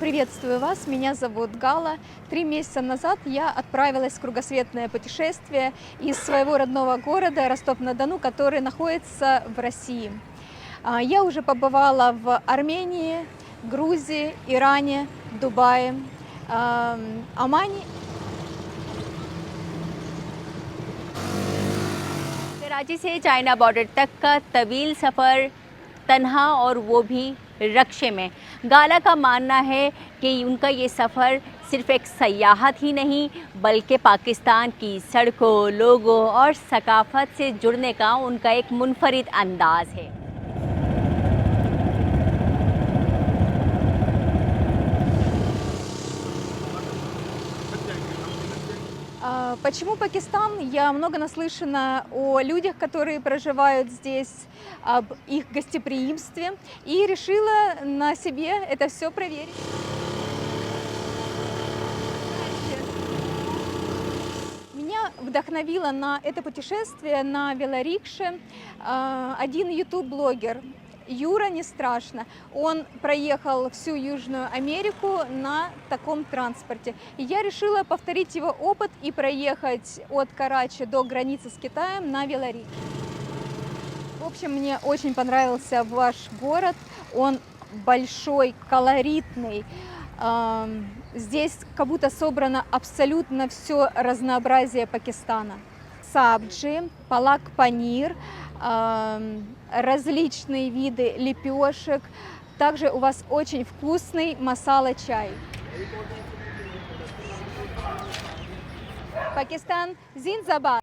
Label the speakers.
Speaker 1: Приветствую вас, меня зовут Гала. 3 месяца назад я отправилась в кругосветное путешествие из своего родного города Ростов-на-Дону, который находится в России. Я уже побывала в Армении, Грузии, Иране, Дубае, Омане.
Speaker 2: कराची से China border तक का तवील सफ़र तन्हा और वो भी रक्शे में। गाला का मानना है कि उनका ये सफ़र सिर्फ़ एक सयाहत ही नहीं बल्कि पाकिस्तान की सड़कों, लोगों और सकाफ़त से जुड़ने का उनका एक मुनफरिद अंदाज़ है।
Speaker 1: Почему Пакистан? Я много наслышана о людях, которые проживают здесь, об их гостеприимстве, и решила на себе это все проверить. Меня вдохновило на это путешествие на велорикше один YouTube-блогер Юра Не Страшно. Он проехал всю Южную Америку на таком транспорте. И я решила повторить его опыт и проехать от Карачи до границы с Китаем на велорикше. В общем, мне очень понравился ваш город. Он большой, колоритный. Здесь как будто собрано абсолютно все разнообразие Пакистана. Сабджи, палак-панир, различные виды лепешек. Также у вас очень вкусный масала-чай. Пакистан, Зиндабад!